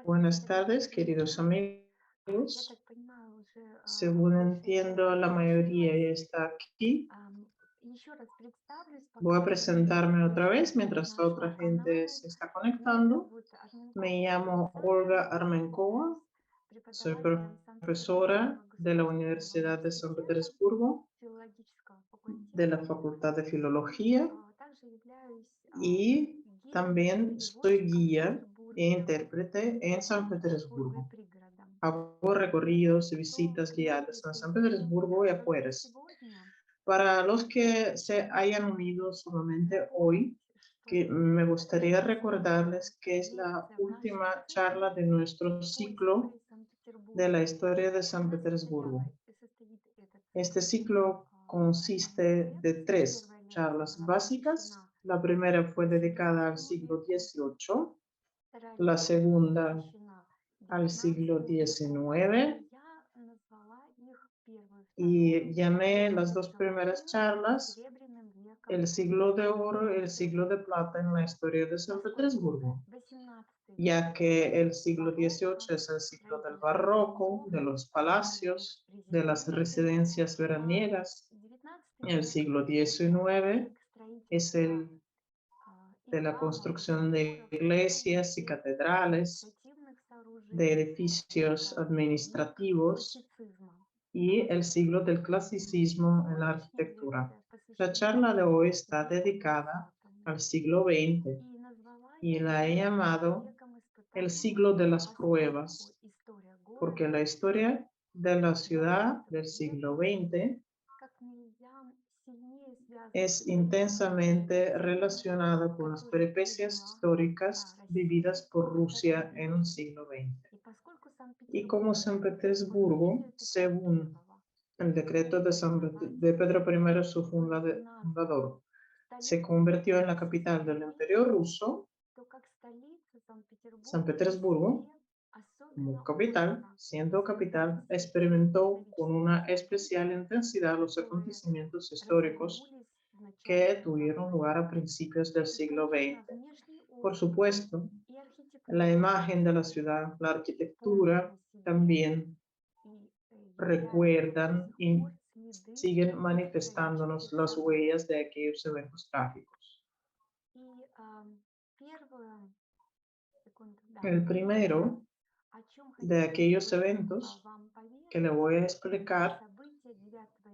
Buenas tardes, queridos amigos. Según entiendo, la mayoría ya está aquí. Voy a presentarme otra vez mientras la otra gente se está conectando. Me llamo Olga Armenkova. Soy profesora de la Universidad de San Petersburgo, de la Facultad de Filología, y también soy guía e intérprete en San Petersburgo. Hago recorridos y visitas guiadas en San Petersburgo y afueras. Para los que se hayan unido solamente hoy, que me gustaría recordarles que es la última charla de nuestro ciclo de la historia de San Petersburgo. Este ciclo consiste de 3 charlas básicas. La primera fue dedicada al siglo XVIII, la segunda al siglo XIX, y llamé las 2 primeras charlas el siglo de oro y el siglo de plata en la historia de San Petersburgo, ya que el siglo XVIII es el siglo del barroco, de los palacios, de las residencias veraniegas. El siglo XIX es el de la construcción de iglesias y catedrales, de edificios administrativos, y el siglo del clasicismo en la arquitectura. La charla de hoy está dedicada al siglo XX y la he llamado el siglo de las pruebas, porque la historia de la ciudad del siglo XX es intensamente relacionada con las peripecias históricas vividas por Rusia en el siglo XX. Y como San Petersburgo, según el decreto de Pedro I, su fundador, se convirtió en la capital del Imperio Ruso, San Petersburgo, como capital, siendo capital, experimentó con una especial intensidad los acontecimientos históricos que tuvieron lugar a principios del siglo XX. Por supuesto, la imagen de la ciudad, la arquitectura, también recuerdan y siguen manifestándonos las huellas de aquellos eventos trágicos. El primero de aquellos eventos que le voy a explicar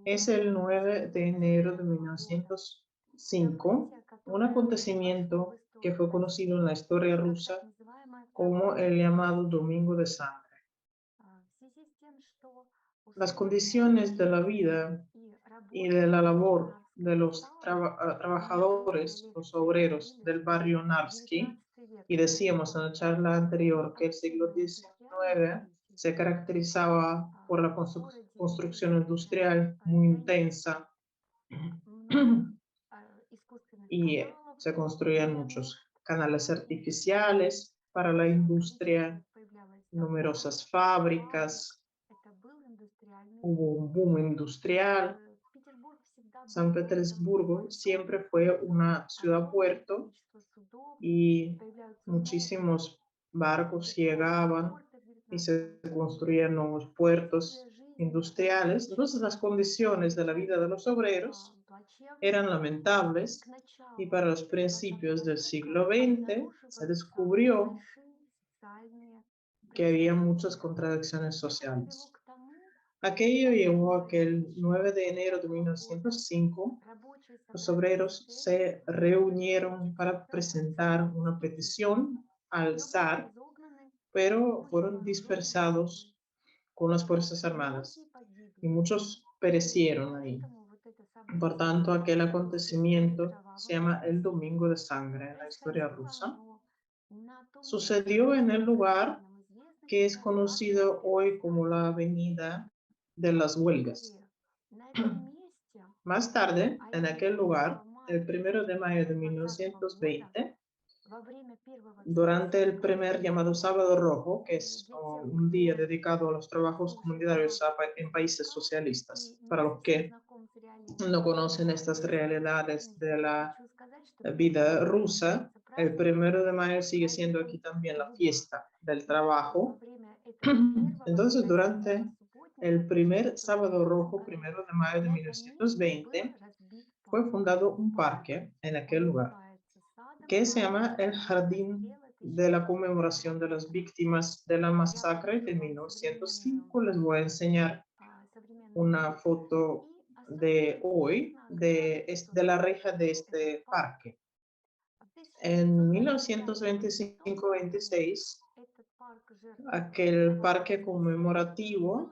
es el 9 de enero de 1905, un acontecimiento que fue conocido en la historia rusa como el llamado Domingo de Sangre. Las condiciones de la vida y de la labor de los trabajadores, los obreros del barrio Nevsky, y decíamos en la charla anterior que el siglo XIX se caracterizaba por la construcción industrial muy intensa y se construían muchos canales artificiales para la industria, numerosas fábricas, hubo un boom industrial. San Petersburgo siempre fue una ciudad-puerto y muchísimos barcos llegaban y se construían nuevos puertos industriales. Entonces las condiciones de la vida de los obreros eran lamentables y para los principios del siglo XX se descubrió que había muchas contradicciones sociales. Aquello llevó a que el 9 de enero de 1905 los obreros se reunieron para presentar una petición al zar, pero fueron dispersados con las Fuerzas Armadas y muchos perecieron ahí. Por tanto, aquel acontecimiento se llama el Domingo de Sangre en la historia rusa. Sucedió en el lugar que es conocido hoy como la Avenida de las Huelgas. Más tarde, en aquel lugar, el 1 de mayo de 1920, durante el primer llamado Sábado Rojo, que es un día dedicado a los trabajos comunitarios en países socialistas, para los que no conocen estas realidades de la vida rusa, El 1 de mayo sigue siendo aquí también la fiesta del trabajo. Entonces, durante el primer sábado rojo, 1 de mayo de 1920, fue fundado un parque en aquel lugar que se llama el Jardín de la Conmemoración de las Víctimas de la Masacre de 1905. Les voy a enseñar una foto de hoy de la reja de este parque. En 1925-26, aquel parque conmemorativo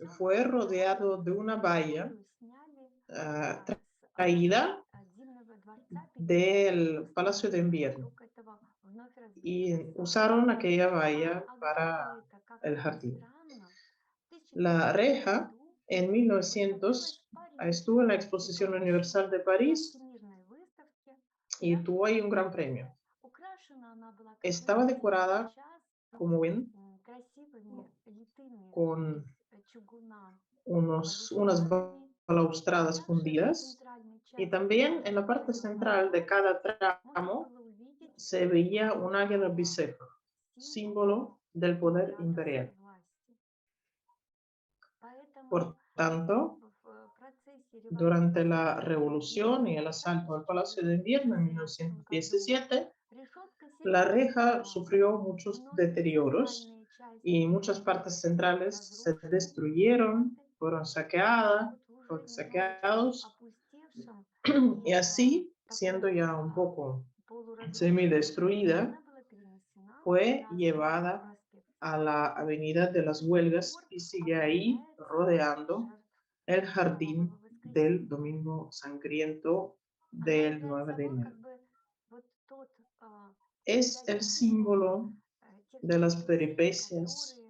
fue rodeado de una valla traída del Palacio de Invierno y usaron aquella valla para el jardín. La reja en 1900 estuvo en la Exposición Universal de París y tuvo ahí un gran premio. Estaba decorada, como ven, con unas balaustradas fundidas, y también en la parte central de cada tramo se veía un águila bicéfala, símbolo del poder imperial. Por tanto, durante la Revolución y el asalto al Palacio de Invierno en 1917, la reja sufrió muchos deterioros y muchas partes centrales se destruyeron, fueron saqueados, y así, siendo ya un poco semidestruida, fue llevada a la Avenida de las Huelgas y sigue ahí rodeando el jardín del Domingo Sangriento del 9 de enero. Es el símbolo de las peripecias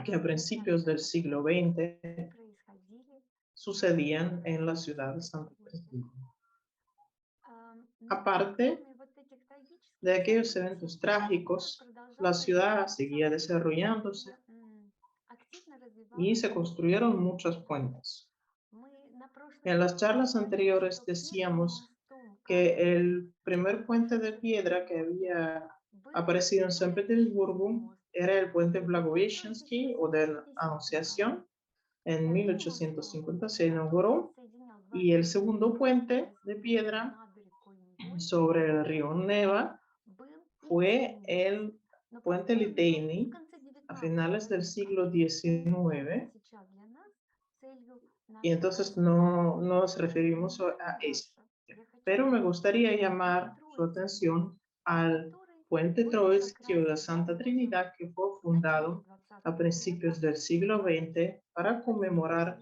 que a principios del siglo XX sucedían en la ciudad de San Petersburgo. Aparte de aquellos eventos trágicos, la ciudad seguía desarrollándose y se construyeron muchos puentes. En las charlas anteriores decíamos que el primer puente de piedra que había aparecido en San Petersburgo era el puente Blagoveshchensky o de la Anunciación. En 1850 se inauguró, y el segundo puente de piedra sobre el río Neva fue el puente Liteini a finales del siglo XIX, y entonces no nos referimos a este. Pero me gustaría llamar su atención al puente Troitsky o de Santa Trinidad, que fue fundado a principios del siglo XX para conmemorar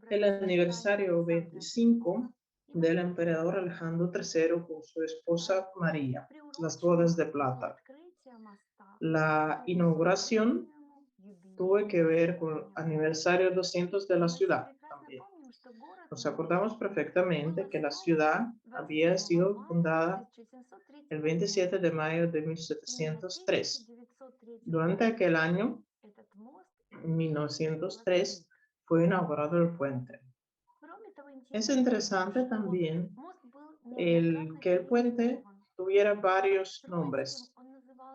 el aniversario 25 del emperador Alejandro III con su esposa María, las bodas de plata. La inauguración tuvo que ver con el aniversario 200 de la ciudad también. Nos acordamos perfectamente que la ciudad había sido fundada el 27 de mayo de 1703. Durante aquel año, 1903, fue inaugurado el puente. Es interesante también que el puente tuviera varios nombres.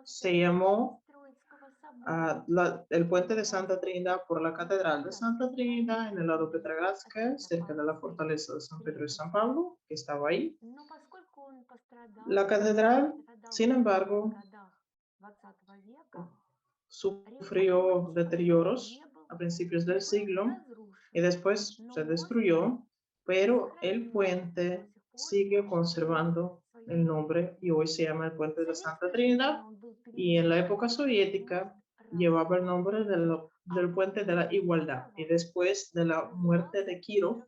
Se llamó el puente de Santa Trinidad por la Catedral de Santa Trinidad en el lado Petrogradsk, cerca de la fortaleza de San Pedro y San Pablo, que estaba ahí. La catedral, sin embargo, sufrió deterioros a principios del siglo y después se destruyó, pero el puente sigue conservando el nombre y hoy se llama el puente de Santa Trinidad, y en la época soviética llevaba el nombre del puente de la Igualdad, y después de la muerte de Kirov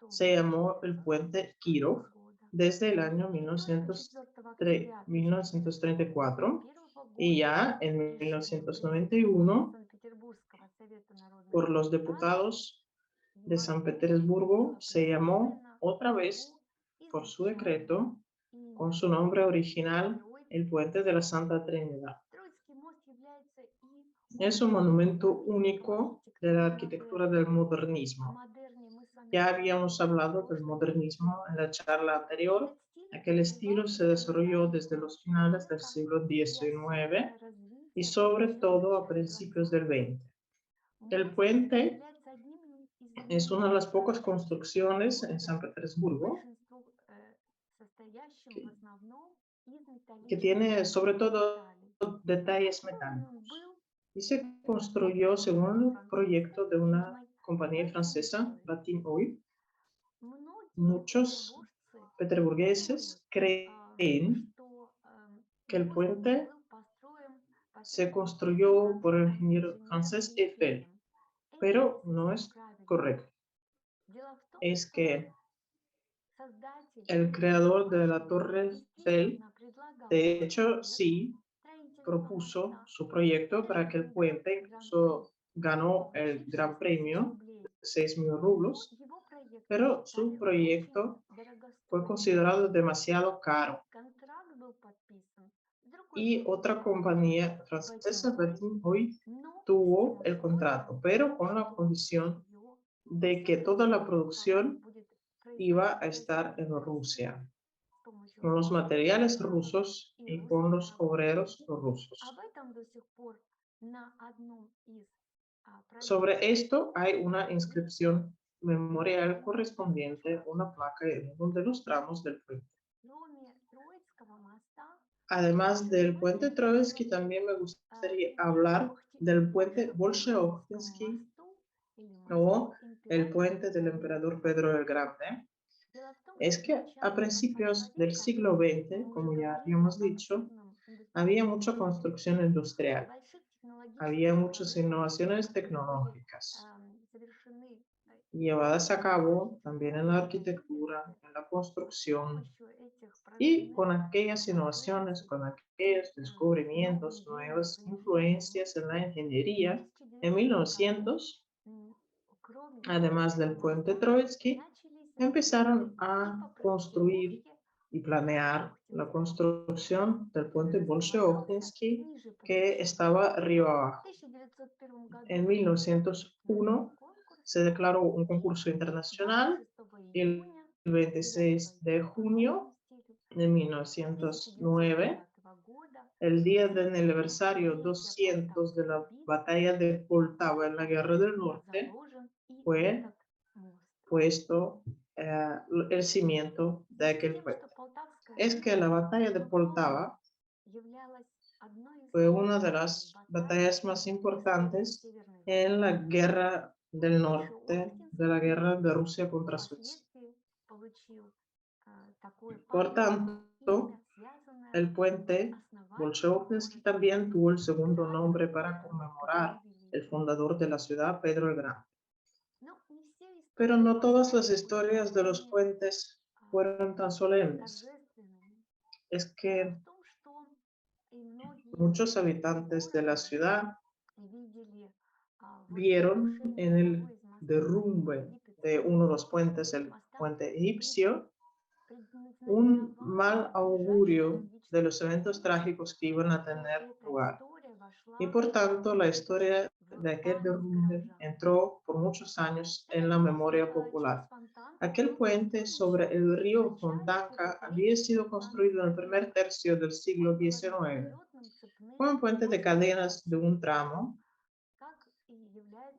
se llamó el puente Kirov desde el año 1934, y ya en 1991 por los diputados de San Petersburgo se llamó otra vez por su decreto con su nombre original el puente de la Santa Trinidad. Es un monumento único de la arquitectura del modernismo. Ya habíamos hablado del modernismo en la charla anterior, Aquel estilo se desarrolló desde los finales del siglo XIX y sobre todo a principios del XX. El puente es una de las pocas construcciones en San Petersburgo que tiene sobre todo detalles metálicos y se construyó según el proyecto de una compañía francesa, Batin Oil. Muchos peterburgueses creen que el puente se construyó por el ingeniero francés Eiffel, pero no es correcto. Es que el creador de la Torre Eiffel, de hecho, sí propuso su proyecto para que el puente incluso ganó el gran premio de 6.000 rublos, pero su proyecto fue considerado demasiado caro. Y otra compañía francesa, Batin Oil, tuvo el contrato, pero con la condición de que toda la producción iba a estar en Rusia, con los materiales rusos y con los obreros rusos. Sobre esto hay una inscripción memorial correspondiente a una placa en uno de los tramos del puente. Además del puente Troitsky, también me gustaría hablar del puente Bolsheoksky o el puente del emperador Pedro el Grande. Es que a principios del siglo XX, como ya habíamos dicho, había mucha construcción industrial, había muchas innovaciones tecnológicas llevadas a cabo también en la arquitectura, en la construcción, y con aquellas innovaciones, con aquellos descubrimientos, nuevas influencias en la ingeniería, en 1900, además del puente Troitsky, empezaron a construir y planear la construcción del puente Bolsheoksky que estaba río abajo. En 1901 se declaró un concurso internacional y el 26 de junio de 1909, el día del aniversario 200 de la batalla de Poltava en la Guerra del Norte, fue puesto el cimiento de aquel puente. Es que la batalla de Poltava fue una de las batallas más importantes en la Guerra del Norte, de la Guerra de Rusia contra Suecia. Por tanto, el puente Bolsheoksky también tuvo el segundo nombre para conmemorar el fundador de la ciudad, Pedro el Grande. Pero no todas las historias de los puentes fueron tan solemnes. Es que muchos habitantes de la ciudad vieron en el derrumbe de uno de los puentes, el puente egipcio, un mal augurio de los eventos trágicos que iban a tener lugar. Y por tanto, la historia de aquel derrumbe entró por muchos años en la memoria popular. Aquel puente sobre el río Fontanka había sido construido en el primer tercio del siglo XIX. Fue un puente de cadenas de un tramo,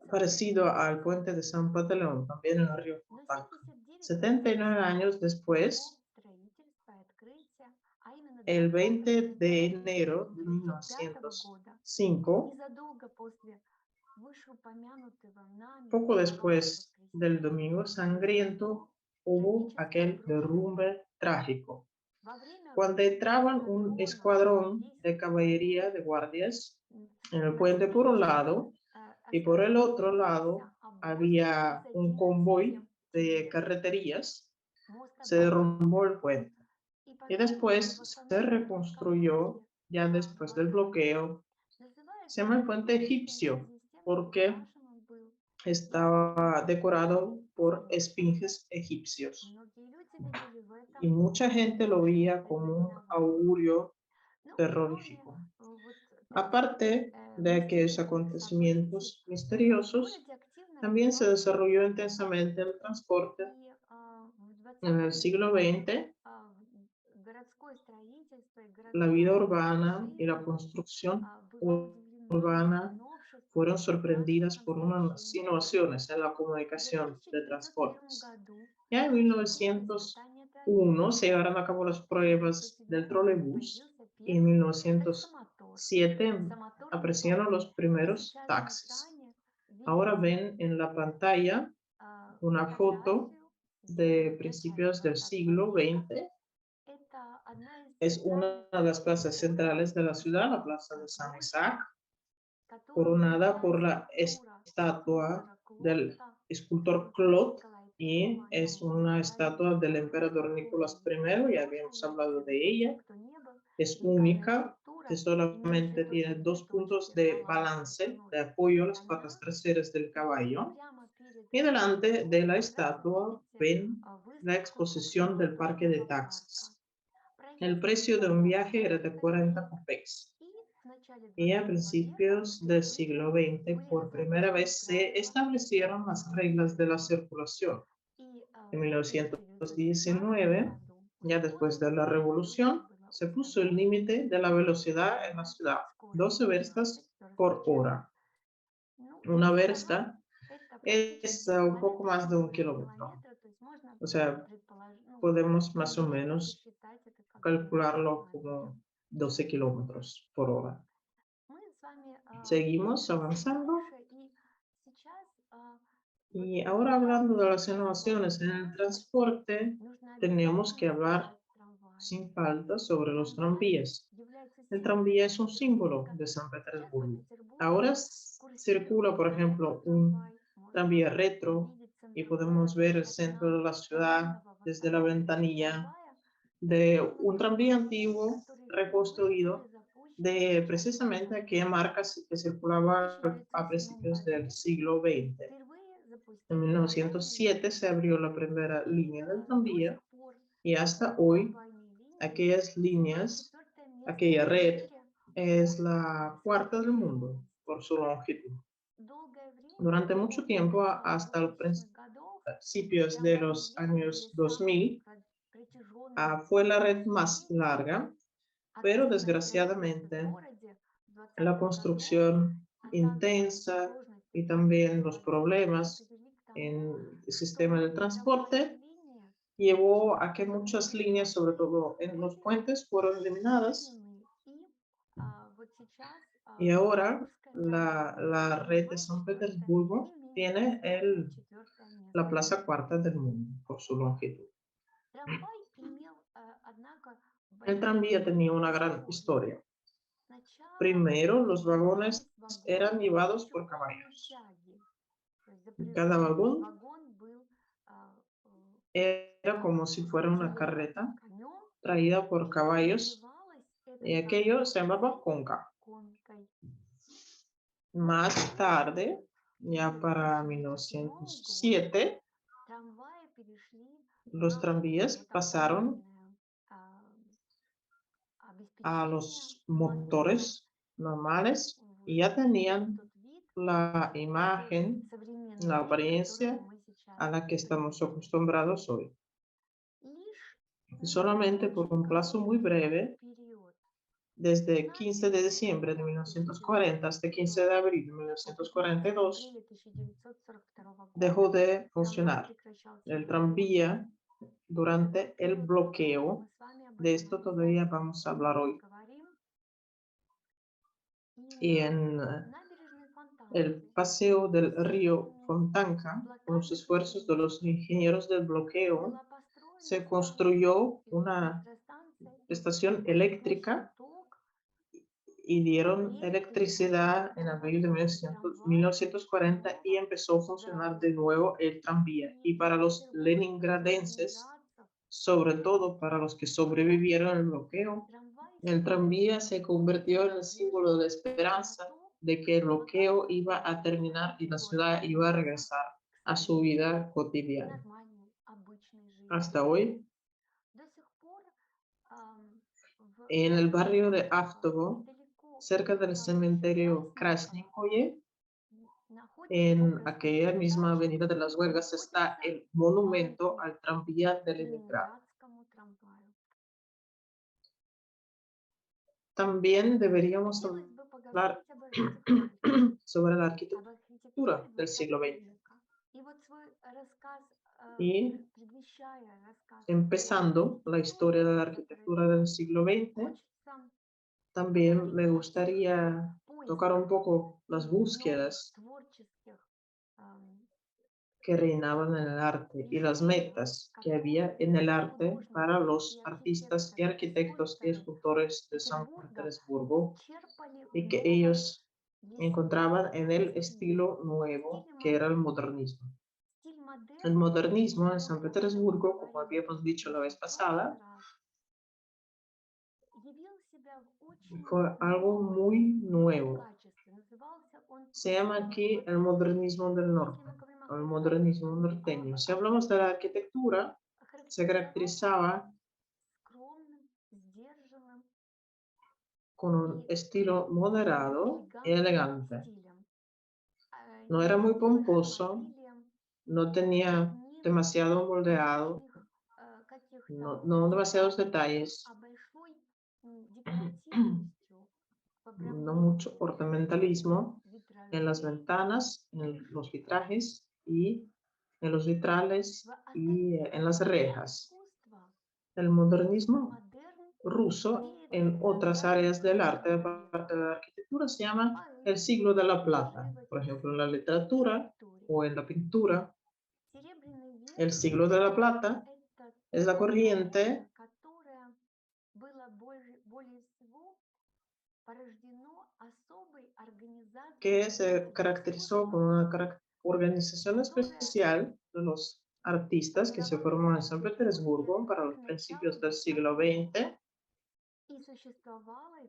parecido al puente de San Pantaleón, también en el río Fontanka. 79 años después, el 20 de enero de 1905, poco después del Domingo Sangriento, hubo aquel derrumbe trágico. Cuando entraban un escuadrón de caballería de guardias en el puente por un lado y por el otro lado había un convoy de carreterías, se derrumbó el puente. Y después se reconstruyó, ya después del bloqueo. Se llama el puente egipcio porque estaba decorado por esfinges egipcios. Y mucha gente lo veía como un augurio terrorífico. Aparte de aquellos acontecimientos misteriosos, también se desarrolló intensamente el transporte en el siglo XX la vida urbana y la construcción urbana fueron sorprendidas por unas innovaciones en la comunicación de transportes. Ya en 1901 se llevaron a cabo las pruebas del trolebús y en 1907 aparecieron los primeros taxis. Ahora ven en la pantalla una foto de principios del siglo XX. Es una de las plazas centrales de la ciudad, la Plaza de San Isaac, coronada por la estatua del escultor Claude, y es una estatua del emperador Nicolás I, ya habíamos hablado de ella. Es única, que solamente tiene dos puntos de balance, de apoyo a las patas traseras del caballo. Y delante de la estatua ven la exposición del parque de taxis. El precio de un viaje era de 40 copecks. Y a principios del siglo XX, por primera vez, se establecieron las reglas de la circulación. En 1919, ya después de la revolución, se puso el límite de la velocidad en la ciudad, 12 verstas por hora. Una versta es un poco más de 1 kilómetro. O sea, podemos más o menos calcularlo como 12 kilómetros por hora. Seguimos avanzando. Y ahora hablando de las innovaciones en el transporte, tenemos que hablar sin falta sobre los tranvías. El tranvía es un símbolo de San Petersburgo. Ahora circula, por ejemplo, un tranvía retro y podemos ver el centro de la ciudad desde la ventanilla de un tranvía antiguo reconstruido de precisamente aquella marca que circulaba a principios del siglo XX. En 1907 se abrió la primera línea del tranvía y hasta hoy aquellas líneas, aquella red es la cuarta del mundo por su longitud. Durante mucho tiempo, hasta los principios de los años 2000, fue la red más larga, pero desgraciadamente la construcción intensa y también los problemas en el sistema de transporte llevó a que muchas líneas, sobre todo en los puentes, fueron eliminadas. Y ahora la red de San Petersburgo tiene la plaza cuarta del mundo por su longitud. El tranvía tenía una gran historia. Primero, los vagones eran llevados por caballos. Cada vagón era como si fuera una carreta traída por caballos y aquello se llamaba conca. Más tarde, ya para 1907, los tranvías pasaron a los motores normales y ya tenían la imagen, la apariencia a la que estamos acostumbrados hoy. Solamente por un plazo muy breve, desde 15 de diciembre de 1940 hasta 15 de abril de 1942, dejó de funcionar el tranvía durante el bloqueo. De esto todavía vamos a hablar hoy. Y en el paseo del río Fontanka, con los esfuerzos de los ingenieros del bloqueo, se construyó una estación eléctrica y dieron electricidad en abril de 1940 y empezó a funcionar de nuevo el tranvía. Y para los leningradenses, sobre todo para los que sobrevivieron al bloqueo, el tranvía se convirtió en el símbolo de esperanza de que el bloqueo iba a terminar y la ciudad iba a regresar a su vida cotidiana. Hasta hoy, en el barrio de Avtovo, cerca del cementerio Krasnikoye, en aquella misma avenida de las Huelgas, está el monumento al tranvía de Leningrado. También deberíamos hablar sobre la arquitectura del siglo XX. Y empezando la historia de la arquitectura del siglo XX, también me gustaría tocar un poco las búsquedas que reinaban en el arte y las metas que había en el arte para los artistas y arquitectos y escultores de San Petersburgo y que ellos encontraban en el estilo nuevo que era el modernismo. El modernismo en San Petersburgo, como habíamos dicho la vez pasada, fue algo muy nuevo. Se llama aquí el modernismo del norte, o el modernismo norteño. Si hablamos de la arquitectura, se caracterizaba con un estilo moderado y elegante. No era muy pomposo, no tenía demasiado moldeado, no demasiados detalles, no mucho ornamentalismo en las ventanas, en los vitrajes y en los vitrales y en las rejas. El modernismo ruso en otras áreas del arte, aparte de la arquitectura, se llama el siglo de la plata, por ejemplo, en la literatura o en la pintura. El siglo de la plata es la corriente que se caracterizó por una organización especial de los artistas que se formó en San Petersburgo para los principios del siglo XX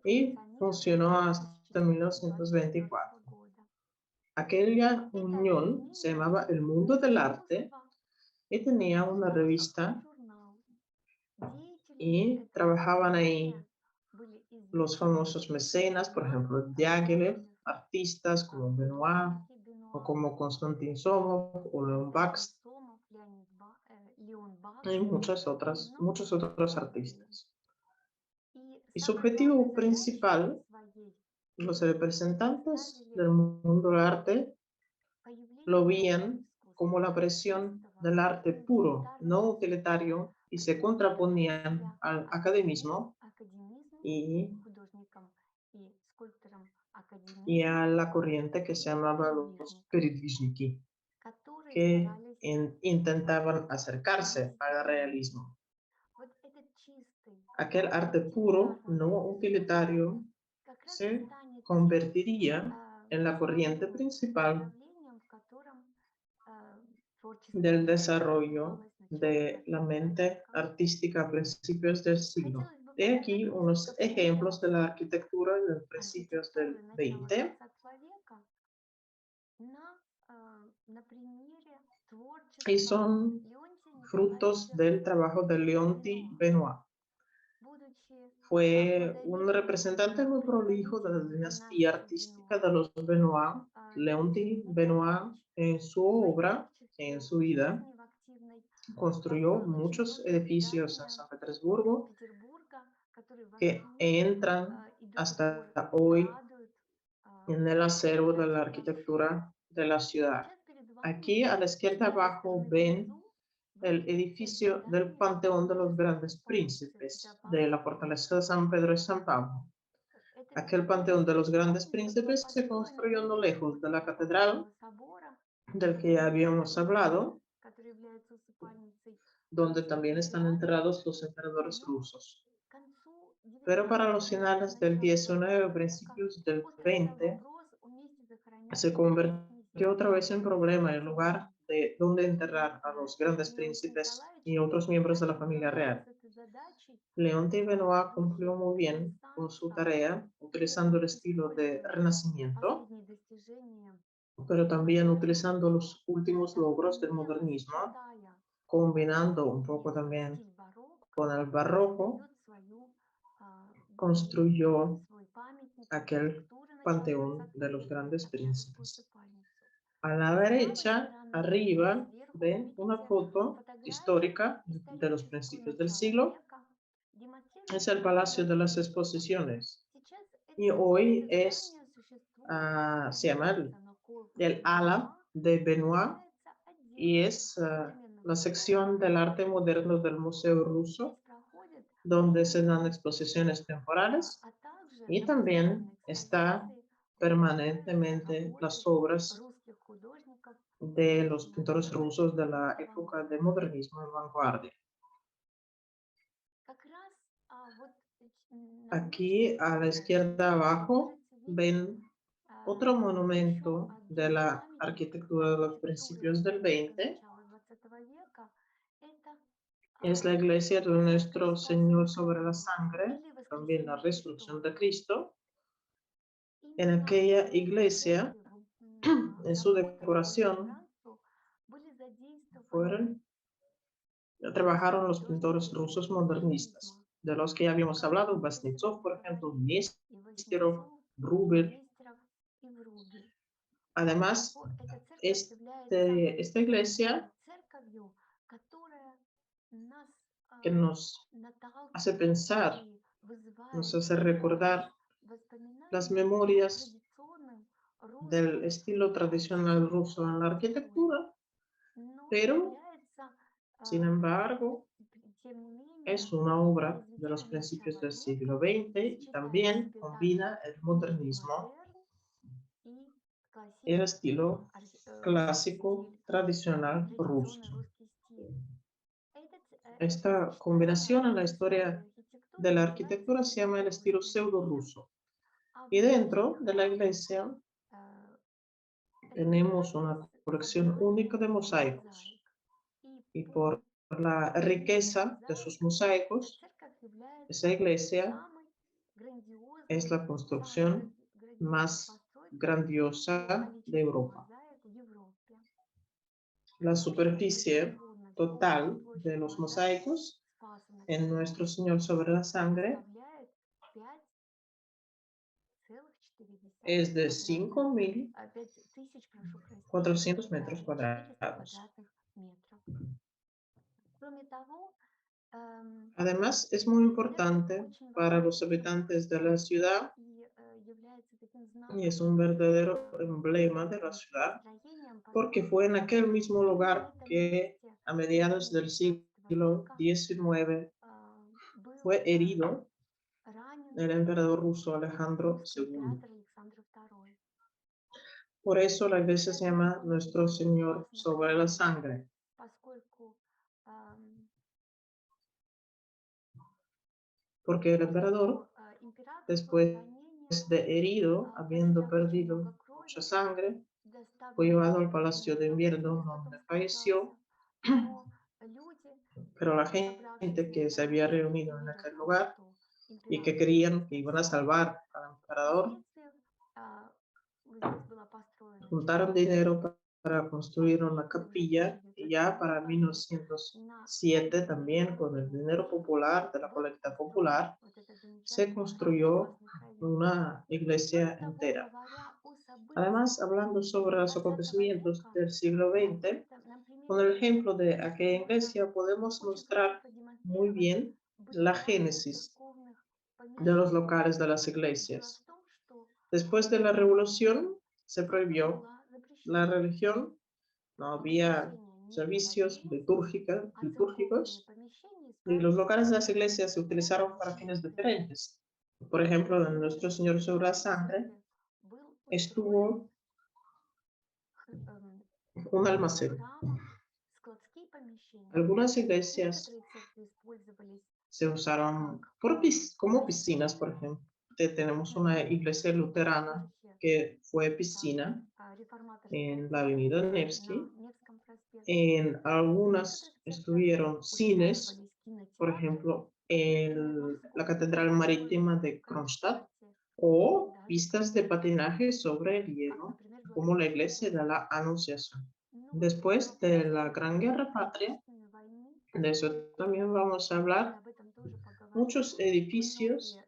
y funcionó hasta 1924. Aquella unión se llamaba El Mundo del Arte y tenía una revista y trabajaban ahí los famosos mecenas, por ejemplo, Diaghilev, artistas como Benoit o como Konstantin Somov o Leon Bakst y muchos otros artistas. Y su objetivo principal, los representantes del mundo del arte lo veían como la presión del arte puro, no utilitario, y se contraponían al academismo y a la corriente que se llamaba los peredvishniki, que intentaban acercarse al realismo. Aquel arte puro, no utilitario, se convertiría en la corriente principal del desarrollo de la mente artística a principios del siglo. He aquí unos ejemplos de la arquitectura de principios del 20 y son frutos del trabajo de Leonti Benoit. Fue un representante muy prolijo de la dinastía artística de los Benoit. Leonti Benoit, en su obra, en su vida, construyó muchos edificios en San Petersburgo que entran hasta hoy en el acervo de la arquitectura de la ciudad. Aquí a la izquierda abajo ven el edificio del Panteón de los Grandes Príncipes de la fortaleza de San Pedro y San Pablo. Aquel Panteón de los Grandes Príncipes se construyó no lejos de la catedral del que ya habíamos hablado, donde también están enterrados los emperadores rusos. Pero para los finales del 19, principios del 20, se convirtió otra vez en problema el lugar de donde enterrar a los grandes príncipes y otros miembros de la familia real. Leonti Benoit cumplió muy bien con su tarea, utilizando el estilo de Renacimiento, pero también utilizando los últimos logros del modernismo, combinando un poco también con el barroco, construyó aquel panteón de los grandes príncipes. A la derecha, arriba, ven una foto histórica de los principios del siglo. Es el Palacio de las Exposiciones. y hoy se llama el ala de Benoit y es la sección del arte moderno del Museo Ruso, donde se dan exposiciones temporales y también está permanentemente las obras de los pintores rusos de la época de modernismo y vanguardia. Aquí a la izquierda abajo ven otro monumento de la arquitectura de los principios del 20. Es la iglesia de nuestro Señor sobre la sangre, también la resurrección de Cristo. En aquella iglesia, en su decoración, trabajaron los pintores rusos modernistas, de los que ya habíamos hablado, Vasnetsov, por ejemplo, Nesterov, Rubel. Además, esta iglesia que nos hace pensar, nos hace recordar las memorias del estilo tradicional ruso en la arquitectura, pero, sin embargo, es una obra de los principios del siglo XX y también combina el modernismo y el estilo clásico tradicional ruso. Esta combinación en la historia de la arquitectura se llama el estilo pseudo-ruso. Y dentro de la iglesia tenemos una colección única de mosaicos. Y por la riqueza de sus mosaicos, esa iglesia es la construcción más grandiosa de Europa. La superficie total de los mosaicos en Nuestro Señor sobre la sangre es de 5.400 metros cuadrados. Además, es muy importante para los habitantes de la ciudad y es un verdadero emblema de la ciudad porque fue en aquel mismo lugar que a mediados del siglo XIX fue herido el emperador ruso Alejandro II. Por eso la iglesia se llama Nuestro Señor sobre la sangre. Porque el emperador, después de herido, habiendo perdido mucha sangre, fue llevado al palacio de invierno donde falleció, pero la gente que se había reunido en aquel lugar y que creían que iban a salvar al emperador, juntaron dinero para construir una capilla y ya para 1907 también con el dinero popular, de la colecta popular, se construyó una iglesia entera. Además, hablando sobre los acontecimientos del siglo XX, con el ejemplo de aquella iglesia podemos mostrar muy bien la génesis de los locales de las iglesias. Después de la revolución se prohibió la religión, no había servicios litúrgicos y los locales de las iglesias se utilizaron para fines diferentes. Por ejemplo, en Nuestro Señor sobre la sangre estuvo un almacén. Algunas iglesias se usaron como piscinas, por ejemplo. Tenemos una iglesia luterana que fue piscina en la avenida Nevsky. En algunas estuvieron cines, por ejemplo, en la Catedral Marítima de Kronstadt, o pistas de patinaje sobre el hielo, como la iglesia de la Anunciación. Después de la Gran Guerra Patria, de eso también vamos a hablar, muchos edificios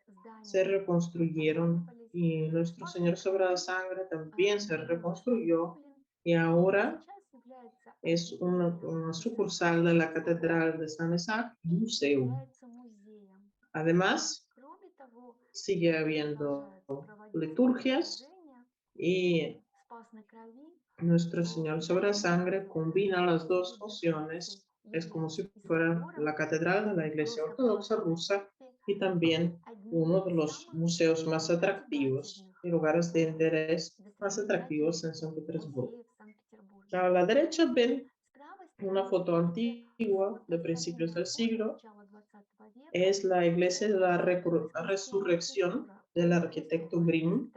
se reconstruyeron y Nuestro Señor sobre la sangre también se reconstruyó y ahora es una sucursal de la Catedral de San Isaac, museo. Además, sigue habiendo liturgias y nuestro Señor sobre la sangre combina las dos funciones. Es como si fuera la catedral de la Iglesia Ortodoxa rusa y también uno de los museos más atractivos y lugares de interés más atractivos en San Petersburgo. A la derecha ven una foto antigua de principios del siglo. Es la iglesia de la resurrección del arquitecto Grimm.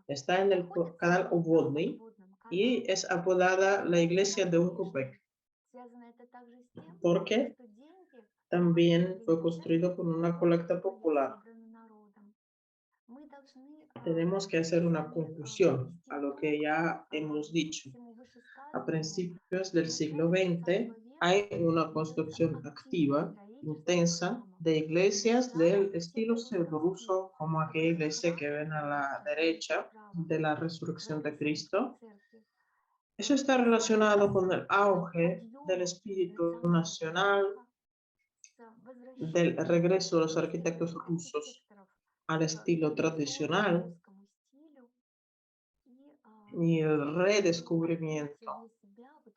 Está en el canal Obvodny y es apodada la iglesia de un copec, porque también fue construido con una colecta popular. Tenemos que hacer una conclusión a lo que ya hemos dicho. A principios del siglo XX hay una construcción activa, intensa, de iglesias del estilo pseudo-ruso, como aquella iglesia que ven a la derecha de la resurrección de Cristo. Eso está relacionado con el auge del espíritu nacional, del regreso de los arquitectos rusos al estilo tradicional y el redescubrimiento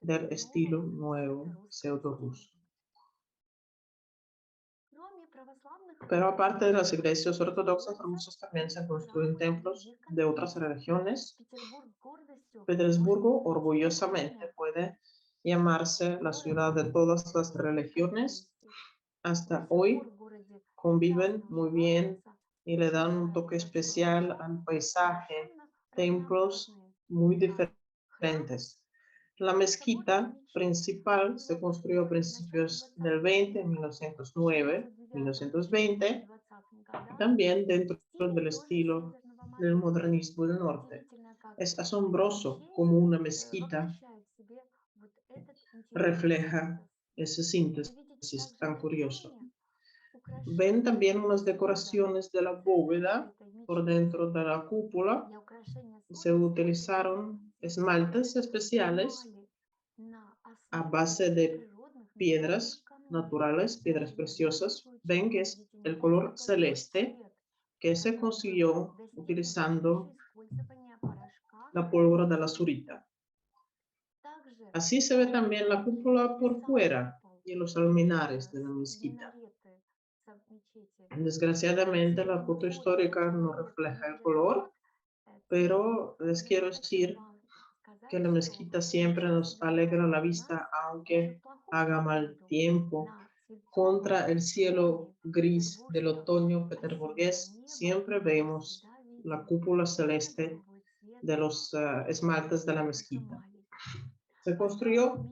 del estilo nuevo pseudo-ruso. Pero aparte de las iglesias ortodoxas rusas, también se construyen templos de otras religiones. Petersburgo orgullosamente puede llamarse la ciudad de todas las religiones. Hasta hoy conviven muy bien y le dan un toque especial al paisaje, templos muy diferentes. La mezquita principal se construyó a principios del 20, en 1909, 1920, también dentro del estilo del modernismo del norte. Es asombroso cómo una mezquita refleja esa síntesis tan curioso. Ven también unas decoraciones de la bóveda por dentro de la cúpula. Se utilizaron esmaltes especiales a base de piedras naturales, piedras preciosas. Ven que es el color celeste que se consiguió utilizando la pólvora de la zurita. Así se ve también la cúpula por fuera y los alminares de la mezquita. Desgraciadamente, la foto histórica no refleja el color, pero les quiero decir que la mezquita siempre nos alegra la vista, aunque haga mal tiempo. Contra el cielo gris del otoño petersburgués, siempre vemos la cúpula celeste de los esmaltes de la mezquita. Se construyó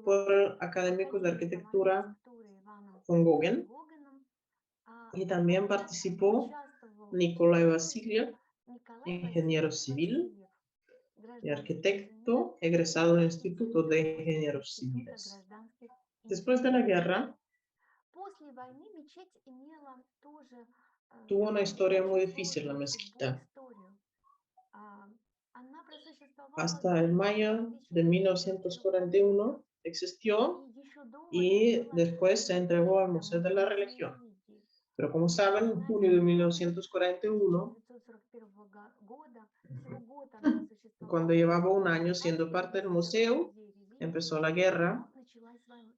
por el académico de arquitectura von Goguen y también participó Nikolai Vasilyev, ingeniero civil y arquitecto egresado del Instituto de Ingenieros Civiles. Después de la guerra, tuvo una historia muy difícil la mezquita. Hasta el mayo de 1941 existió y después se entregó al Museo de la Religión. Pero como saben, en junio de 1941, cuando llevaba un año siendo parte del museo, empezó la guerra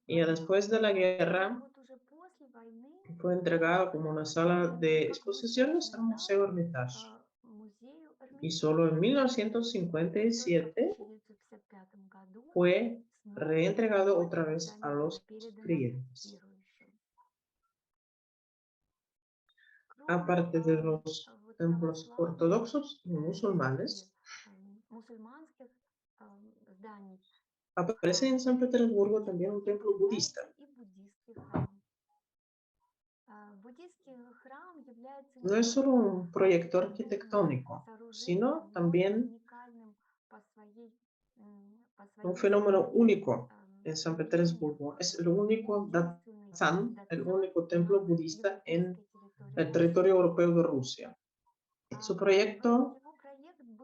y después de la guerra fue entregado como una sala de exposiciones al Museo Hermitage. Y solo en 1957 fue reentregado otra vez a los creyentes. Aparte de los templos ortodoxos y musulmanes, aparece en San Petersburgo también un templo budista. No es solo un proyecto arquitectónico, sino también un fenómeno único en San Petersburgo. Es el único Datsán, el único templo budista en el territorio europeo de Rusia. Su proyecto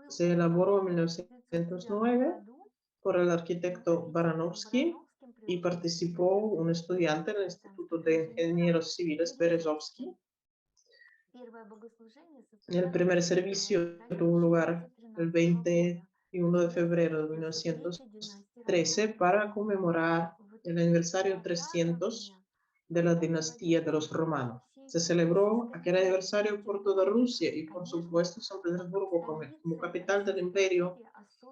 se elaboró en 1909 por el arquitecto Baranovsky y participó un estudiante del Instituto de Ingenieros Civiles Berezovsky. El primer servicio tuvo lugar el 21 de febrero de 1913 para conmemorar el aniversario 300 de la dinastía de los romanos. Se celebró aquel aniversario por toda Rusia y, por supuesto, San Petersburgo, como capital del imperio,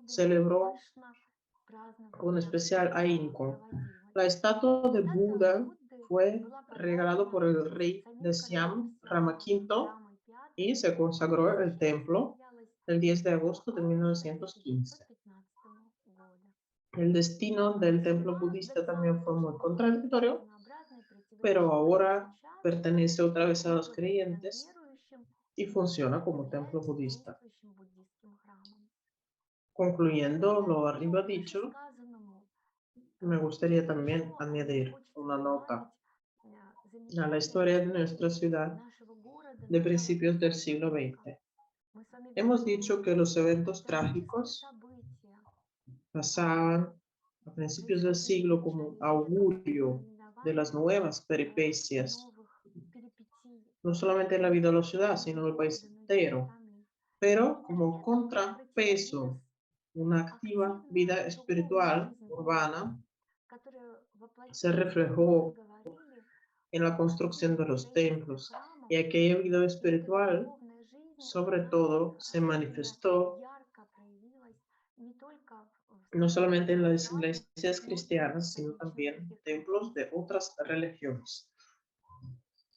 celebró con especial ahínco. La estatua de Buda fue regalado por el rey de Siam, Rama V, y se consagró el templo el 10 de agosto de 1915. El destino del templo budista también fue muy contradictorio, pero ahora pertenece otra vez a los creyentes y funciona como templo budista. Concluyendo lo arriba dicho, me gustaría también añadir una nota a la historia de nuestra ciudad de principios del siglo XX. Hemos dicho que los eventos trágicos pasaban a principios del siglo como augurio de las nuevas peripecias, no solamente en la vida de la ciudad, sino del país entero, pero como contrapeso, una activa vida espiritual urbana se reflejó en la construcción de los templos, y aquella vida espiritual sobre todo se manifestó no solamente en las iglesias cristianas, sino también en templos de otras religiones.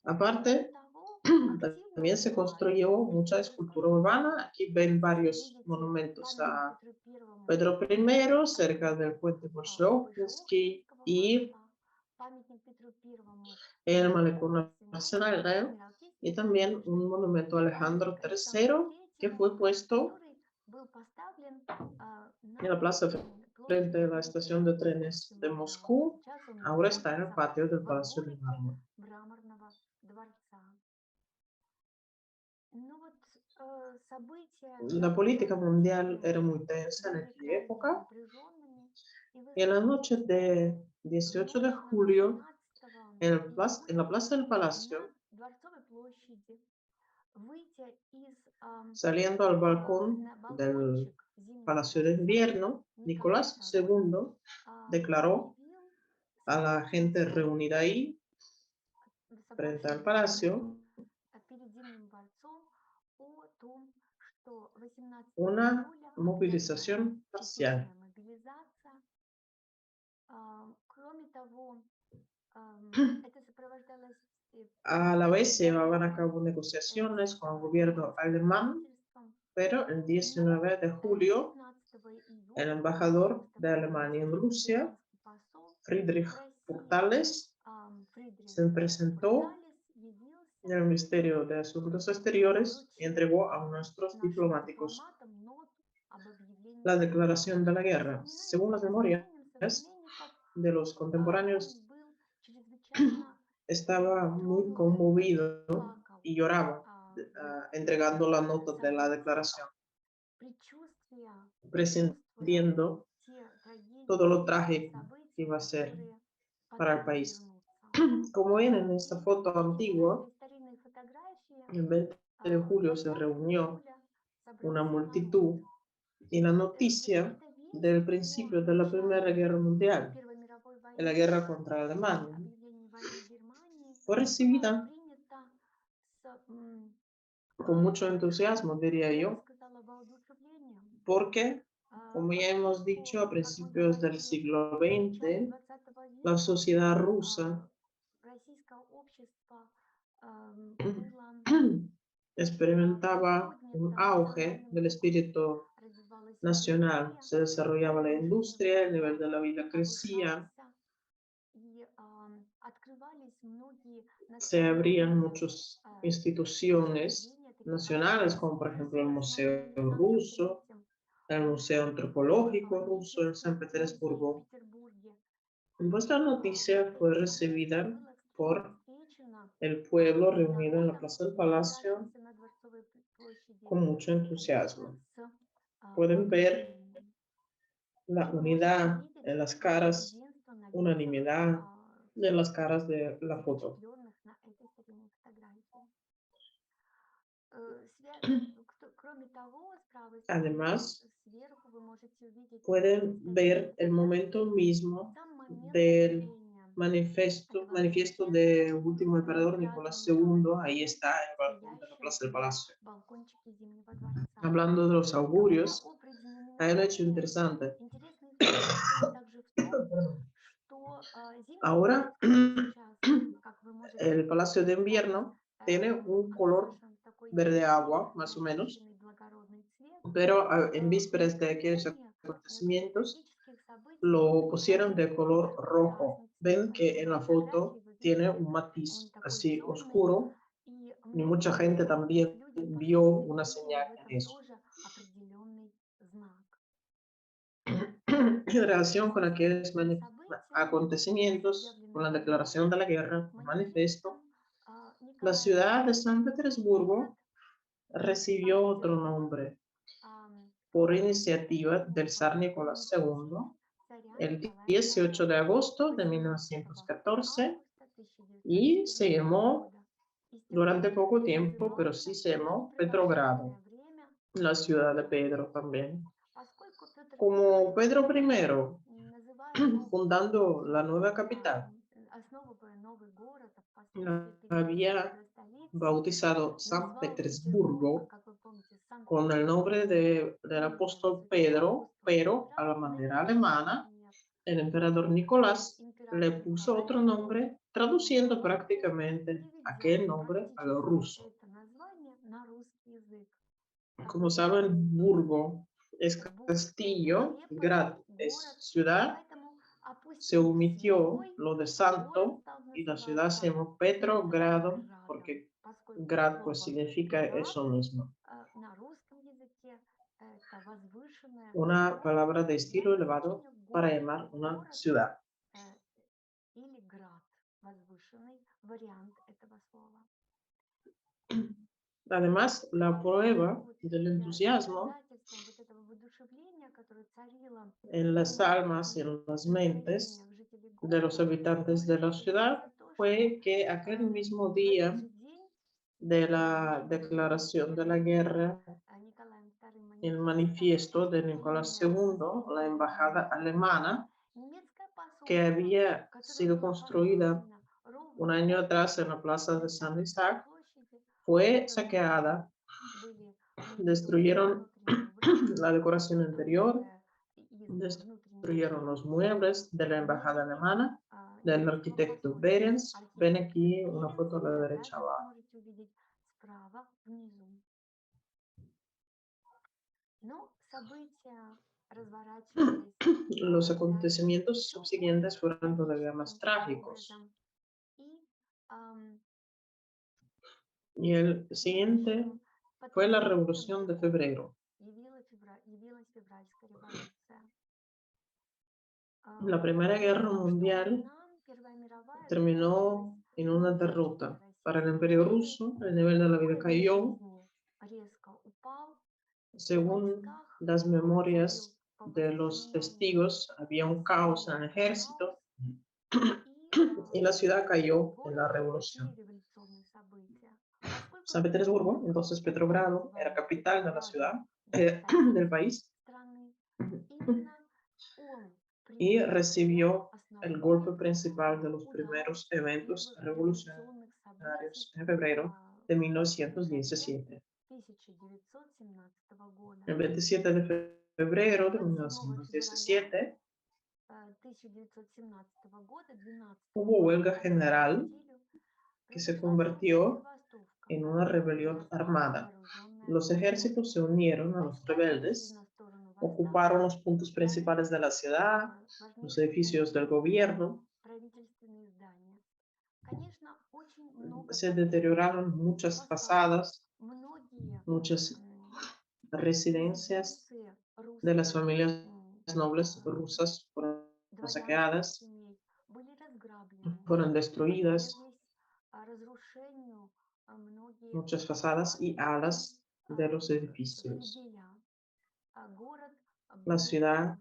Aparte, también se construyó mucha escultura urbana. Aquí ven varios monumentos a Pedro I, cerca del puente Bolshoi, y el Malecón Nacional, y también un monumento a Alejandro III, que fue puesto en la plaza frente a la estación de trenes de Moscú. Ahora está en el patio del Palacio de Mármol. La política mundial era muy tensa en aquella época. En la noche de 18 de julio, en la plaza del Palacio, saliendo al balcón del Palacio de Invierno, Nicolás II declaró a la gente reunida ahí, frente al palacio, una movilización parcial. A la vez se llevaban a cabo negociaciones con el gobierno alemán, pero el 19 de julio, el embajador de Alemania en Rusia, Friedrich Portales, se presentó en el Ministerio de Asuntos Exteriores y entregó a nuestros diplomáticos la declaración de la guerra. Según las memorias de los contemporáneos, estaba muy conmovido y lloraba entregando la nota de la declaración, presintiendo todo lo trágico que iba a ser para el país. Como ven en esta foto antigua, el 20 de julio se reunió una multitud y la noticia del principio de la Primera Guerra Mundial, de la guerra contra Alemania, fue recibida con mucho entusiasmo, diría yo, porque, como ya hemos dicho, a principios del siglo XX, la sociedad rusa experimentaba un auge del espíritu nacional. Se desarrollaba la industria, el nivel de la vida crecía, se abrían muchas instituciones nacionales, como por ejemplo el Museo Ruso, el Museo Antropológico Ruso en San Petersburgo. Pues la noticia fue recibida por el pueblo reunido en la plaza del Palacio con mucho entusiasmo. Pueden ver la unidad en las caras, unanimidad en las caras de la foto. Además, pueden ver el momento mismo del manifiesto del último emperador Nicolás II. Ahí está el balcón de la Plaza del Palacio. Hablando de los augurios, hay un hecho interesante. Ahora, el Palacio de Invierno tiene un color verde agua, más o menos, pero en vísperas de aquellos acontecimientos lo pusieron de color rojo. Ven que en la foto tiene un matiz así oscuro y mucha gente también vio una señal en eso. En relación con aquellos acontecimientos, con la declaración de la guerra, el manifiesto, la ciudad de San Petersburgo recibió otro nombre por iniciativa del zar Nicolás II el 18 de agosto de 1914 y se llamó durante poco tiempo, pero sí se llamó Petrogrado, la ciudad de Pedro también. Como Pedro I, fundando la nueva capital, había bautizado San Petersburgo con el nombre del apóstol Pedro, pero a la manera alemana, el emperador Nicolás le puso otro nombre, traduciendo prácticamente aquel nombre a lo ruso. Como saben, Burgo es castillo, Grad es ciudad, se omitió lo de santo y la ciudad se llamó Petrogrado porque Grad pues significa eso mismo. Una palabra de estilo elevado para llamar una ciudad. Además, la prueba del entusiasmo en las almas y en las mentes de los habitantes de la ciudad fue que aquel mismo día de la declaración de la guerra, el manifiesto de Nicolás II, la embajada alemana, que había sido construida un año atrás en la plaza de San Isaac, fue saqueada. Destruyeron la decoración interior, destruyeron los muebles de la embajada alemana, del arquitecto Behrens. Ven aquí una foto a la derecha abajo. Los acontecimientos subsiguientes fueron todavía más trágicos. Y el siguiente fue la Revolución de Febrero. La Primera Guerra Mundial terminó en una derrota. Para el Imperio Ruso, el nivel de la vida cayó. Según las memorias de los testigos, había un caos en el ejército y la ciudad cayó en la revolución. San Petersburgo, entonces Petrogrado, era capital de la ciudad, del país, y recibió el golpe principal de los primeros eventos revolucionarios en febrero de 1917. El 27 de febrero de 1917 hubo huelga general que se convirtió en una rebelión armada. Los ejércitos se unieron a los rebeldes, ocuparon los puntos principales de la ciudad, los edificios del gobierno. Se deterioraron muchas fachadas, muchas residencias de las familias nobles rusas fueron saqueadas, fueron destruidas muchas fachadas y alas de los edificios. La ciudad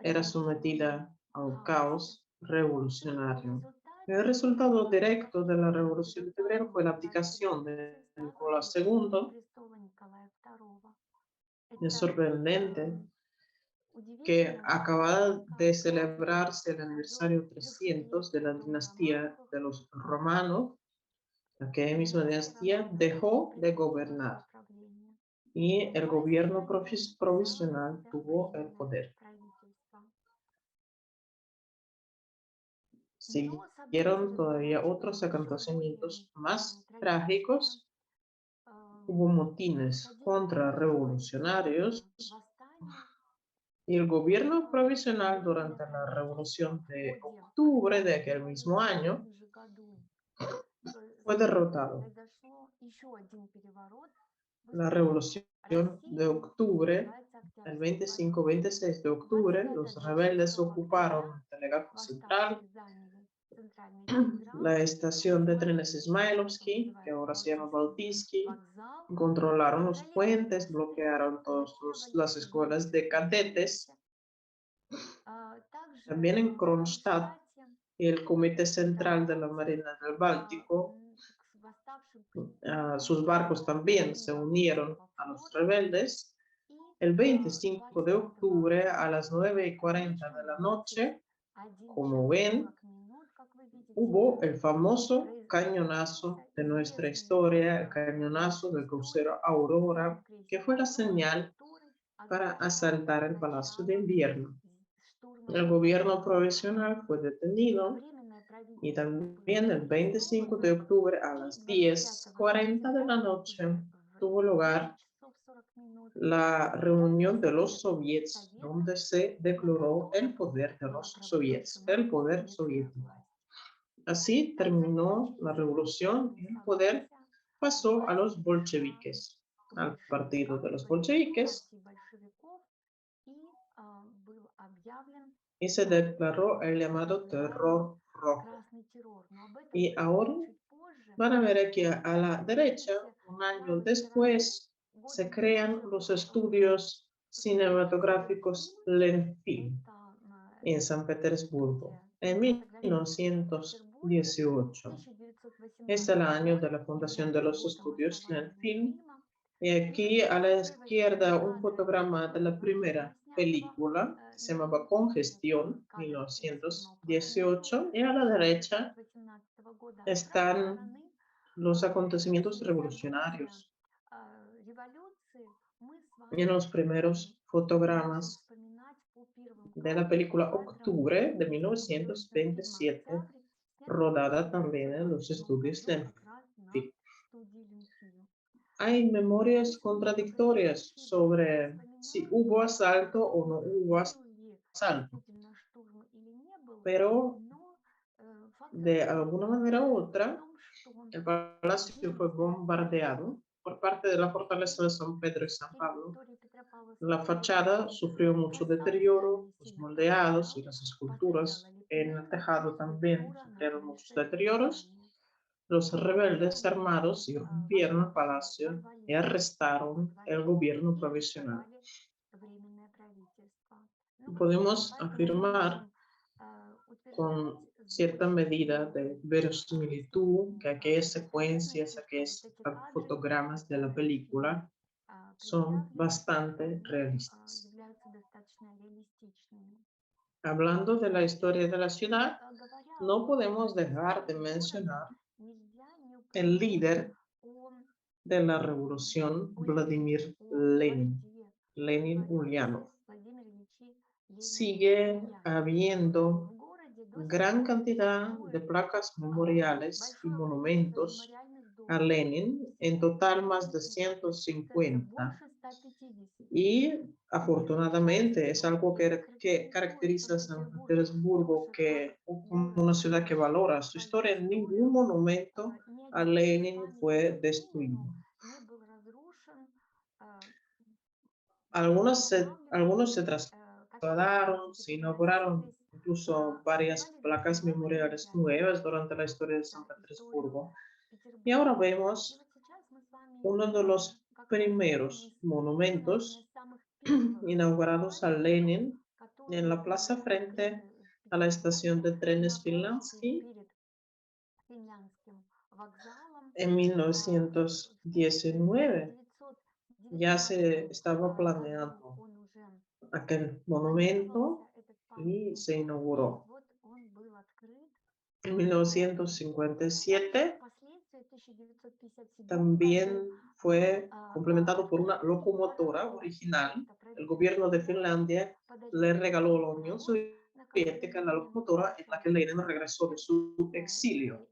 era sometida a un caos revolucionario. El resultado directo de la Revolución de Febrero fue la abdicación de Nicolás II. Es sorprendente que acaba de celebrarse el aniversario 300 de la dinastía de los romanos. Aquella misma dinastía dejó de gobernar y el gobierno provisional tuvo el poder. Siguieron todavía otros acontecimientos más trágicos. Hubo motines contra revolucionarios y el gobierno provisional durante la Revolución de Octubre de aquel mismo año fue derrotado. La Revolución de Octubre, el 25-26 de octubre, los rebeldes ocuparon el Telegrafo Central, la estación de trenes Ismailovsky, que ahora se llama Baltiski, controlaron los puentes, bloquearon todas las escuelas de cadetes. También en Kronstadt, el Comité Central de la Marina del Báltico, sus barcos también se unieron a los rebeldes. El 25 de octubre a las 9:40 de la noche, como ven, hubo el famoso cañonazo de nuestra historia, el cañonazo del crucero Aurora, que fue la señal para asaltar el Palacio de Invierno. El gobierno provisional fue detenido y también el 25 de octubre a las 10:40 de la noche tuvo lugar la reunión de los soviets, donde se declaró el poder de los soviets, el poder soviético. Así terminó la revolución y el poder pasó a los bolcheviques, al partido de los bolcheviques, y se declaró el llamado terror rojo. Y ahora van a ver aquí a la derecha, un año después, se crean los estudios cinematográficos Lenfilm en San Petersburgo en 1918. Es el año de la fundación de los estudios Lenfilm. Y aquí a la izquierda un fotograma de la primera película que se llamaba Congestión, 1918, y a la derecha están los acontecimientos revolucionarios. En los primeros fotogramas de la película Octubre de 1927, rodada también en los estudios Lenfilm. Hay memorias contradictorias sobre si hubo asalto o no hubo asalto, pero de alguna manera u otra, el palacio fue bombardeado por parte de la fortaleza de San Pedro y San Pablo. La fachada sufrió mucho deterioro, los moldeados y las esculturas en el tejado también sufrieron muchos deterioros. Los rebeldes armados irrumpieron el palacio y arrestaron el gobierno provisional. Podemos afirmar con cierta medida de verosimilitud que aquellas secuencias, aquellos fotogramas de la película son bastante realistas. Hablando de la historia de la ciudad, no podemos dejar de mencionar el líder de la revolución, Vladimir Lenin, Lenin Ulyanov. Sigue habiendo gran cantidad de placas memoriales y monumentos a Lenin, en total más de 150. Y afortunadamente es algo que caracteriza a San Petersburgo, que como una ciudad que valora su historia. Ningún monumento a Lenin fue destruido. Algunos se trasladaron, se inauguraron incluso varias placas memoriales nuevas durante la historia de San Petersburgo. Y ahora vemos uno de los primeros monumentos inaugurados a Lenin en la plaza frente a la estación de trenes Finlansky, En 1919 ya se estaba planeando aquel monumento y se inauguró. En 1957 también fue complementado por una locomotora original. El gobierno de Finlandia le regaló a la Unión Soviética la locomotora en la que Lenin regresó de su exilio.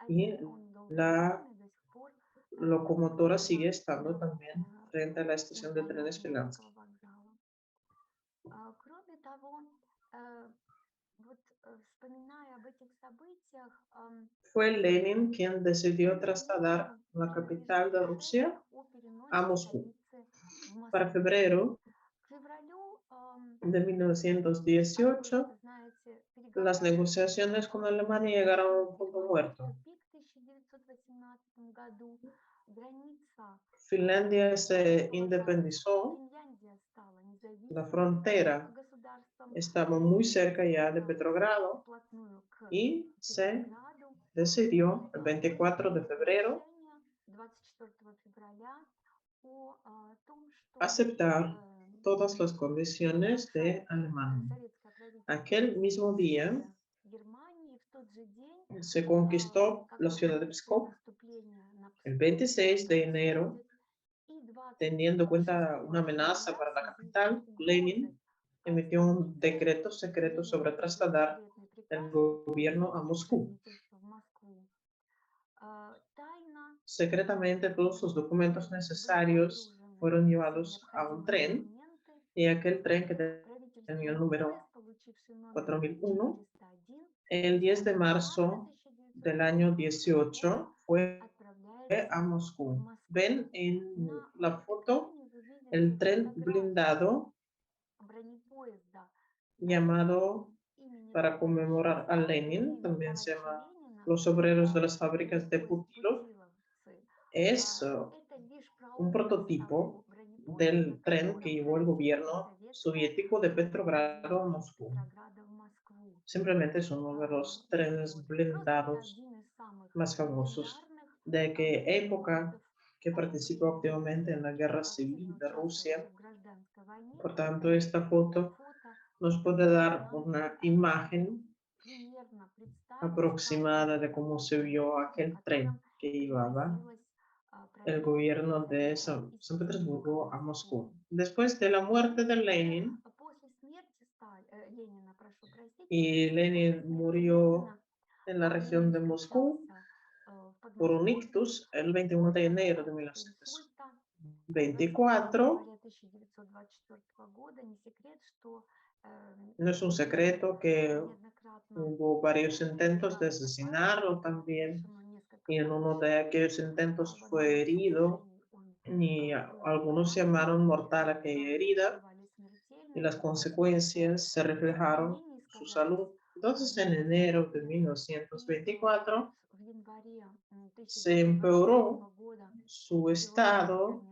Y la locomotora sigue estando también frente a la estación de trenes Finlandia. Fue Lenin quien decidió trasladar la capital de Rusia a Moscú. Para febrero de 1918, las negociaciones con Alemania llegaron a un punto muerto. Finlandia se independizó. La frontera estaba muy cerca ya de Petrogrado y se decidió el 24 de febrero aceptar todas las condiciones de Alemania. Aquel mismo día se conquistó la ciudad de Pskov. El 26 de enero, teniendo en cuenta una amenaza para la capital, Lenin emitió un decreto secreto sobre trasladar el gobierno a Moscú. Secretamente, todos los documentos necesarios fueron llevados a un tren, y aquel tren que tenía el número 4001, el 10 de marzo del año 18 fue a Moscú. Ven en la foto el tren blindado llamado, para conmemorar a Lenin, también se llama Los Obreros de las Fábricas de Putilov. Es un prototipo del tren que llevó el gobierno soviético de Petrogrado a Moscú. Simplemente es uno de los trenes blindados más famosos. ¿De qué época? Que participó activamente en la guerra civil de Rusia. Por tanto, esta foto nos puede dar una imagen aproximada de cómo se vio aquel tren que llevaba el gobierno de San Petersburgo a Moscú. Después de la muerte de Lenin, y Lenin murió en la región de Moscú por un ictus el 21 de enero de 1924. No es un secreto que hubo varios intentos de asesinarlo también, y en uno de aquellos intentos fue herido, y algunos llamaron mortal aquella herida, y las consecuencias se reflejaron en su salud. Entonces, en enero de 1924, se empeoró su estado,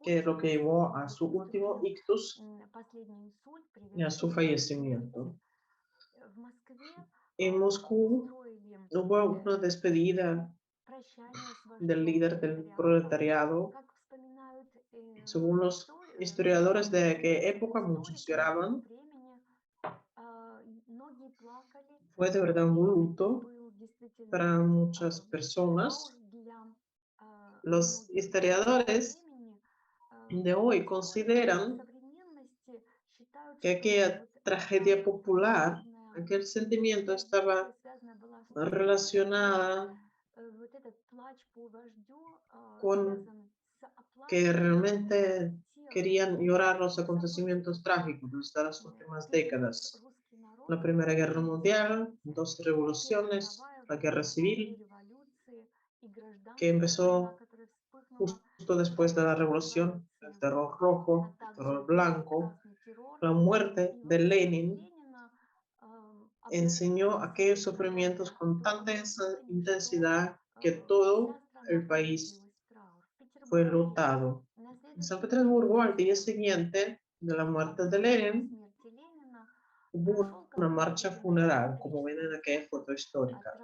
que es lo que llevó a su último ictus y a su fallecimiento. En Moscú hubo una despedida del líder del proletariado. Según los historiadores de aquella época, muchos lloraban. Fue de verdad un luto para muchas personas. Los historiadores de hoy consideran que aquella tragedia popular, aquel sentimiento estaba relacionada con que realmente querían llorar los acontecimientos trágicos de las últimas décadas. La Primera Guerra Mundial, dos revoluciones, la Guerra Civil, que empezó justo después de la revolución, el terror rojo, el terror blanco, la muerte de Lenin enseñó aquellos sufrimientos con tanta intensidad que todo el país fue enlutado. En San Petersburgo, al día siguiente de la muerte de Lenin, hubo una marcha funeral, como ven en aquella foto histórica.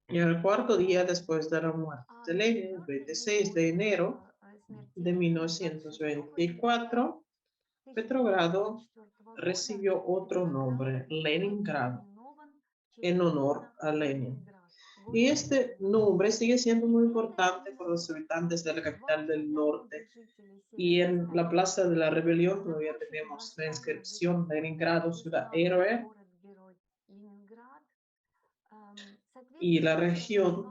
Y el cuarto día después de la muerte de Lenin, el 26 de enero de 1924, Petrogrado recibió otro nombre, Leningrado, en honor a Lenin. Y este nombre sigue siendo muy importante para los habitantes de la capital del norte. Y en la Plaza de la Rebelión todavía tenemos la inscripción Leningrado, ciudad héroe. Y la región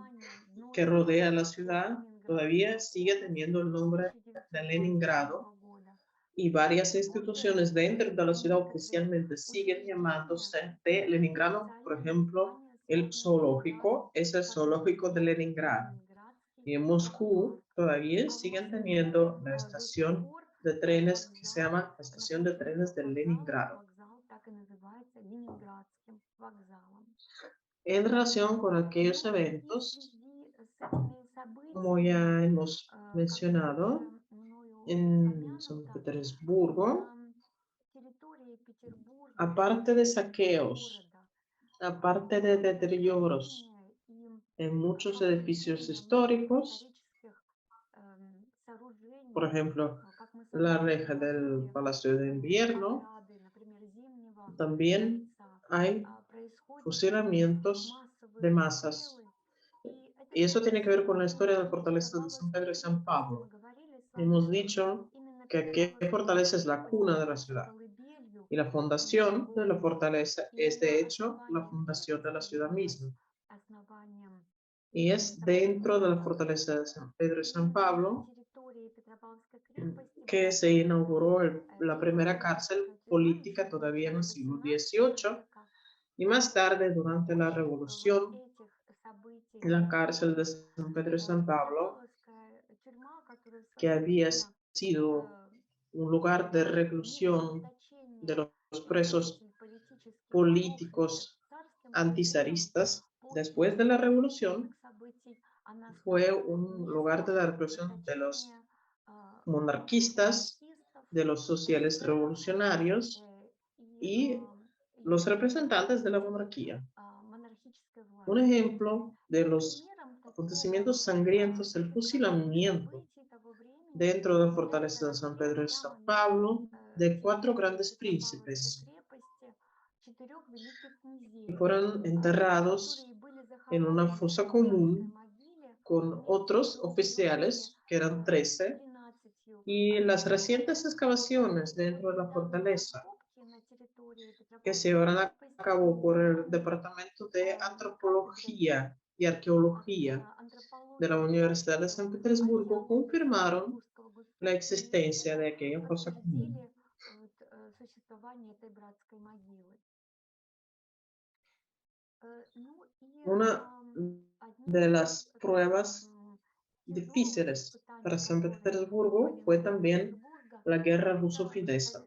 que rodea la ciudad todavía sigue teniendo el nombre de Leningrado. Y varias instituciones dentro de la ciudad oficialmente siguen llamándose de Leningrado. Por ejemplo, el zoológico es el zoológico de Leningrado. Y en Moscú todavía siguen teniendo la estación de trenes que se llama Estación de Trenes de Leningrado. En relación con aquellos eventos, como ya hemos mencionado, en San Petersburgo, aparte de saqueos, aparte de deterioros en muchos edificios históricos, por ejemplo, la reja del Palacio de Invierno, también hay fusilamientos de masas. Y eso tiene que ver con la historia de la fortaleza de San Pedro y San Pablo. Hemos dicho que aquella fortaleza es la cuna de la ciudad. Y la fundación de la fortaleza es, de hecho, la fundación de la ciudad misma. Y es dentro de la fortaleza de San Pedro y San Pablo que se inauguró la primera cárcel política todavía en el siglo XVIII. Y más tarde, durante la Revolución, la cárcel de San Pedro y San Pablo, que había sido un lugar de reclusión de los presos políticos antizaristas, después de la Revolución, fue un lugar de la reclusión de los monarquistas, de los sociales revolucionarios y los representantes de la monarquía. Un ejemplo de los acontecimientos sangrientos del fusilamiento dentro de la fortaleza de San Pedro y San Pablo de 4 grandes príncipes que fueron enterrados en una fosa común con otros oficiales, que eran 13, y las recientes excavaciones dentro de la fortaleza que se llevarán a cabo por el Departamento de Antropología y Arqueología de la Universidad de San Petersburgo confirmaron la existencia de aquella fosa común. Una de las pruebas difíciles para San Petersburgo fue también la guerra ruso-finesa.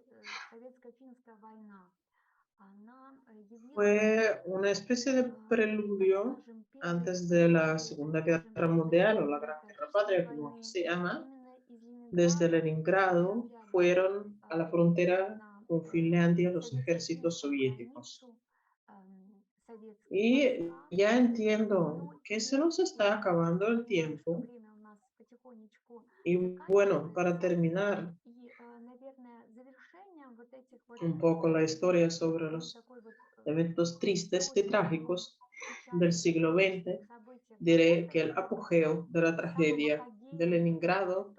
Fue una especie de preludio antes de la Segunda Guerra Mundial o la Gran Guerra Patria, como se llama. Desde Leningrado fueron a la frontera con Finlandia los ejércitos soviéticos. Y ya entiendo que se nos está acabando el tiempo. Y bueno, para terminar un poco la historia sobre los eventos tristes y trágicos del siglo XX, diré que el apogeo de la tragedia de Leningrado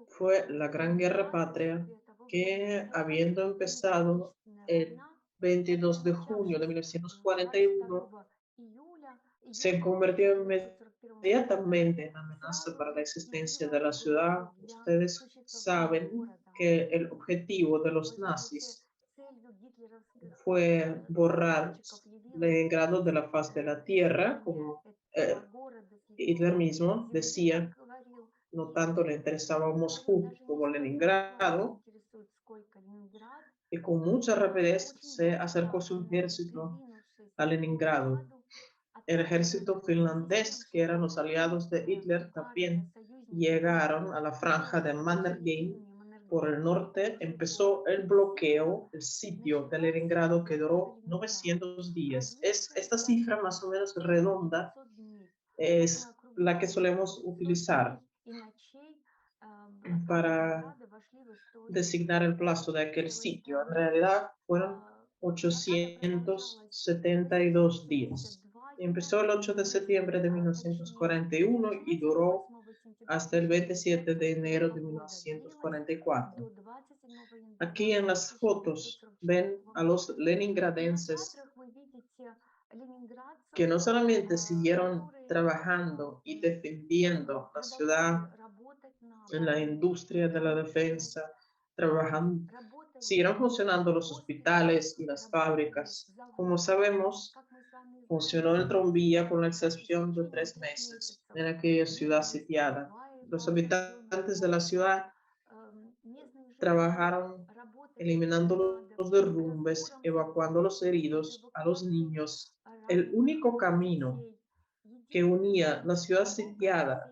fue la Gran Guerra Patria, que habiendo empezado el 22 de junio de 1941, se convirtió inmediatamente en amenaza para la existencia de la ciudad. Ustedes saben que el objetivo de los nazis fue borrar Leningrado de la faz de la tierra, como Hitler mismo decía. No tanto le interesaba Moscú como Leningrado, y con mucha rapidez se acercó su ejército a Leningrado. El ejército finlandés, que eran los aliados de Hitler, también llegaron a la franja de Mannerheim por el norte, empezó el bloqueo, el sitio de Leningrado que duró 900 días. Esta cifra más o menos redonda es la que solemos utilizar para designar el plazo de aquel sitio. En realidad fueron 872 días. Empezó el 8 de septiembre de 1941 y duró hasta el 27 de enero de 1944. Aquí en las fotos ven a los leningradenses que no solamente siguieron trabajando y defendiendo la ciudad en la industria de la defensa, siguieron funcionando los hospitales y las fábricas. Como sabemos, funcionó el tranvía con la excepción de 3 meses en aquella ciudad sitiada. Los habitantes de la ciudad trabajaron eliminando los derrumbes, evacuando a los heridos, a los niños. El único camino que unía la ciudad sitiada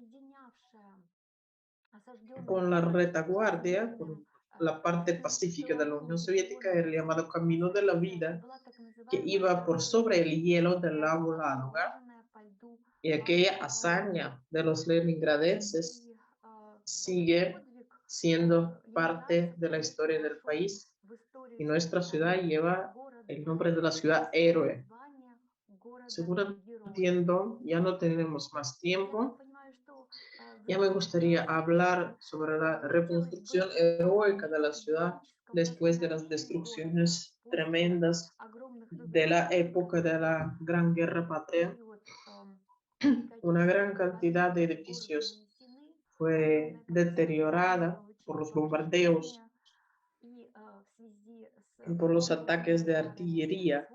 con la retaguardia, con la parte pacífica de la Unión Soviética, era el llamado Camino de la Vida, que iba por sobre el hielo del lago Ládoga. Y aquella hazaña de los leningradenses sigue siendo parte de la historia del país, y nuestra ciudad lleva el nombre de la ciudad héroe. Según entiendo, ya no tenemos más tiempo. Ya me gustaría hablar sobre la reconstrucción heroica de la ciudad después de las destrucciones tremendas de la época de la Gran Guerra Patria. Una gran cantidad de edificios fue deteriorada por los bombardeos y por los ataques de artillería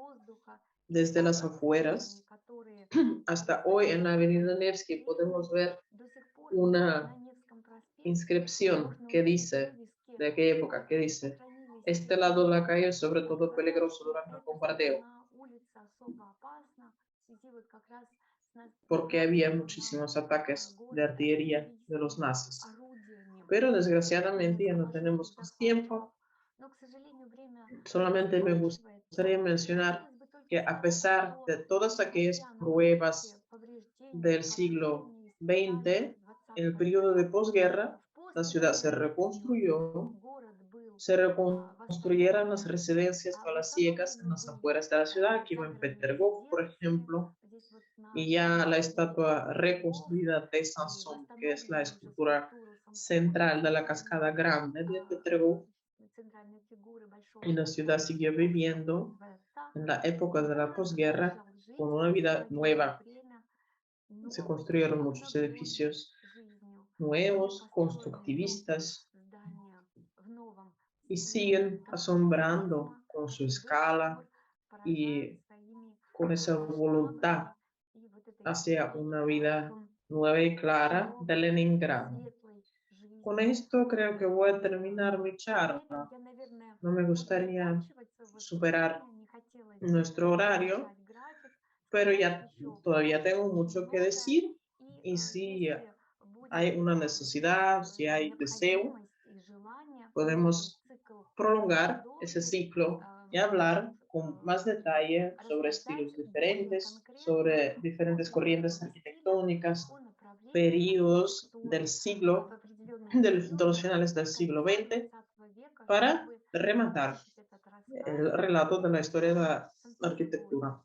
desde las afueras. Hasta hoy en la Avenida Nevsky podemos ver una inscripción que dice, de aquella época, que dice: este lado de la calle es sobre todo peligroso durante el bombardeo, porque había muchísimos ataques de artillería de los nazis. Pero desgraciadamente ya no tenemos más tiempo. Solamente me gustaría mencionar que a pesar de todas aquellas pruebas del siglo XX, en el periodo de posguerra, la ciudad se reconstruyó, se reconstruyeron las residencias palaciecas en las afueras de la ciudad, aquí en Petergov, por ejemplo, y ya la estatua reconstruida de Sansón, que es la escultura central de la cascada grande de Petergov, y la ciudad siguió viviendo en la época de la posguerra con una vida nueva. Se construyeron muchos edificios nuevos, constructivistas, y siguen asombrando con su escala y con esa voluntad hacia una vida nueva y clara de Leningrado. Con esto creo que voy a terminar mi charla. No me gustaría superar nuestro horario, pero ya todavía tengo mucho que decir, y si hay una necesidad, si hay deseo, podemos prolongar ese ciclo y hablar con más detalle sobre estilos diferentes, sobre diferentes corrientes arquitectónicas, periodos del siglo, de los finales del siglo XX, para rematar el relato de la historia de la arquitectura.